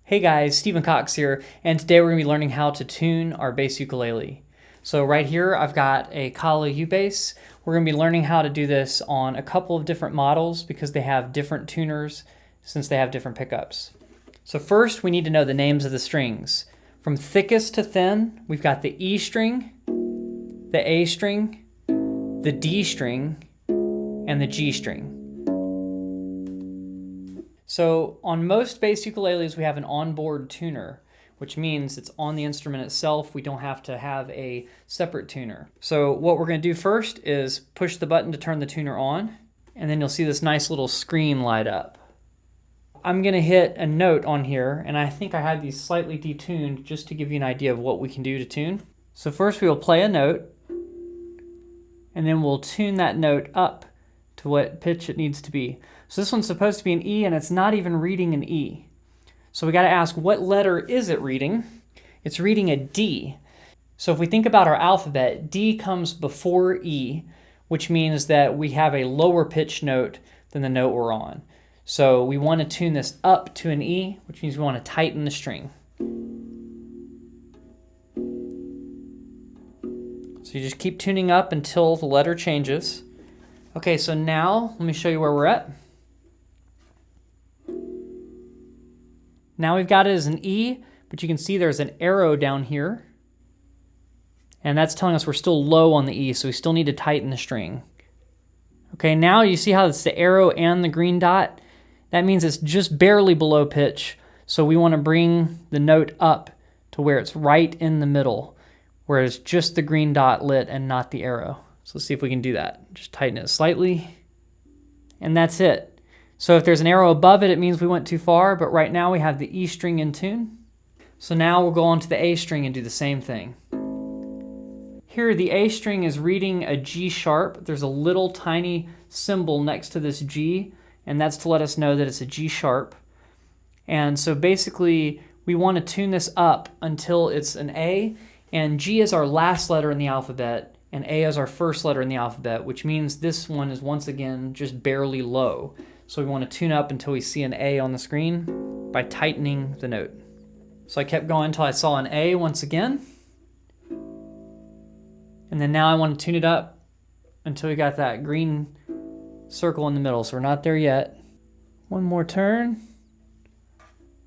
Hey guys, Stephen Cox here, and today we're going to be learning how to tune our bass ukulele. So right here I've got a Kala U bass. We're going to be learning how to do this on a couple of different models because they have different tuners since they have different pickups. So first we need to know the names of the strings. From thickest to thin, we've got the E string, the A string, the D string, and the G string. So on most bass ukuleles, we have an onboard tuner, which means it's on the instrument itself. We don't have to have a separate tuner. So what we're going to do first is push the button to turn the tuner on, and then you'll see this nice little screen light up. I'm going to hit a note on here, and I think I had these slightly detuned just to give you an idea of what we can do to tune. So first we will play a note, and then we'll tune that note up to what pitch it needs to be. So this one's supposed to be an E, and it's not even reading an E. So we got to ask, what letter is it reading? It's reading a D. So if we think about our alphabet, D comes before E, which means that we have a lower pitch note than the note we're on. So we want to tune this up to an E, which means we want to tighten the string. So you just keep tuning up until the letter changes. Okay, so now let me show you where we're at. Now we've got it as an E, but you can see there's an arrow down here. And that's telling us we're still low on the E, so we still need to tighten the string. Okay, now you see how it's the arrow and the green dot? That means it's just barely below pitch, so we want to bring the note up to where it's right in the middle, where it's just the green dot lit and not the arrow. So let's see if we can do that. Just tighten it slightly, and that's it. So if there's an arrow above it, it means we went too far, but right now we have the E string in tune. So now we'll go on to the A string and do the same thing. Here the A string is reading a G sharp. There's a little tiny symbol next to this G, and that's to let us know that it's a G sharp. And so basically we want to tune this up until it's an A, and G is our last letter in the alphabet, and A is our first letter in the alphabet, which means this one is once again just barely low. So we want to tune up until we see an A on the screen by tightening the note. So I kept going until I saw an A once again. And then now I want to tune it up until we got that green circle in the middle. So we're not there yet. One more turn.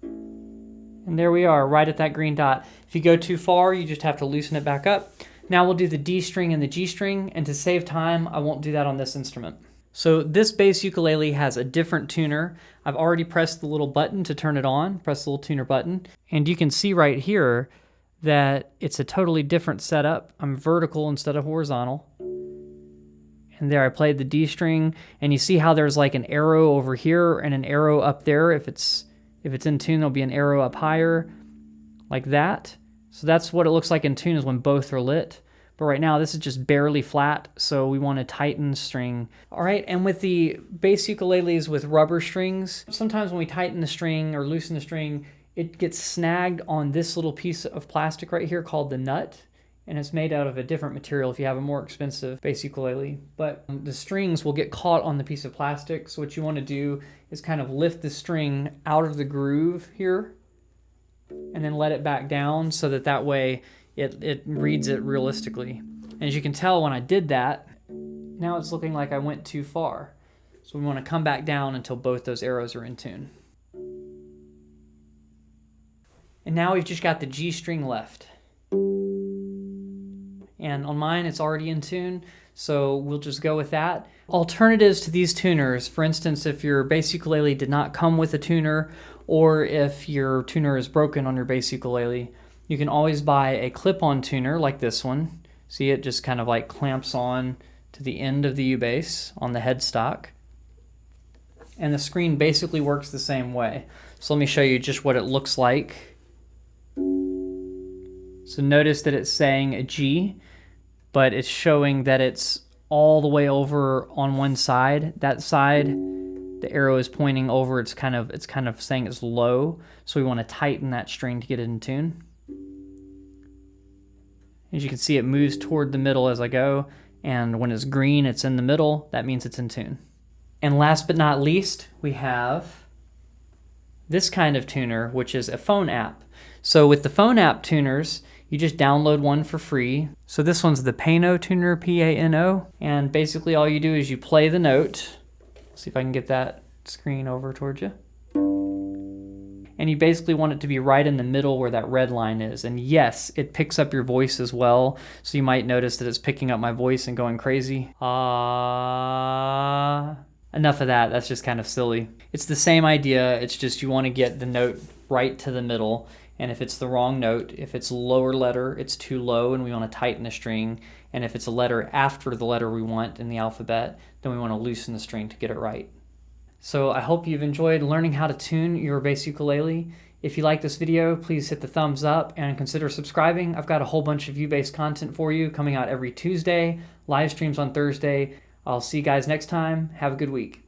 And there we are, right at that green dot. If you go too far, you just have to loosen it back up. Now we'll do the D string and the G string, and to save time, I won't do that on this instrument. So this bass ukulele has a different tuner. I've already pressed the little button to turn it on, press the little tuner button, and you can see right here that it's a totally different setup. I'm vertical instead of horizontal. And there I played the D string, and you see how there's like an arrow over here and an arrow up there. If it's in tune, there'll be an arrow up higher, like that. So that's what it looks like in tune, is when both are lit. But right now this is just barely flat, so we want to tighten string. All right, and with the bass ukuleles with rubber strings, sometimes when we tighten the string or loosen the string, it gets snagged on this little piece of plastic right here called the nut, and it's made out of a different material if you have a more expensive bass ukulele. But the strings will get caught on the piece of plastic, so what you want to do is kind of lift the string out of the groove here and then let it back down so that way it reads it realistically. And as you can tell, when I did that, now it's looking like I went too far. So we want to come back down until both those arrows are in tune. And now we've just got the G string left. And on mine, it's already in tune, so we'll just go with that. Alternatives to these tuners, for instance, if your bass ukulele did not come with a tuner, or if your tuner is broken on your bass ukulele, you can always buy a clip-on tuner like this one. See, it just kind of like clamps on to the end of the U-bass on the headstock. And the screen basically works the same way. So let me show you just what it looks like. So notice that it's saying a G, but it's showing that it's all the way over on one side. That side, the arrow is pointing over. It's kind of saying it's low. So we want to tighten that string to get it in tune. As you can see, it moves toward the middle as I go, and when it's green, it's in the middle. That means it's in tune. And last but not least, we have this kind of tuner, which is a phone app. So with the phone app tuners, you just download one for free. So this one's the Pano tuner, P-A-N-O. And basically all you do is you play the note. See if I can get that screen over towards you. And you basically want it to be right in the middle where that red line is. And yes, it picks up your voice as well. So you might notice that it's picking up my voice and going crazy. Enough of that, that's just kind of silly. It's the same idea, it's just you want to get the note right to the middle. And if it's the wrong note, if it's a lower letter, it's too low and we want to tighten the string. And if it's a letter after the letter we want in the alphabet, then we want to loosen the string to get it right. So I hope you've enjoyed learning how to tune your bass ukulele. If you like this video, please hit the thumbs up and consider subscribing. I've got a whole bunch of U-Bass content for you coming out every Tuesday, live streams on Thursday. I'll see you guys next time. Have a good week.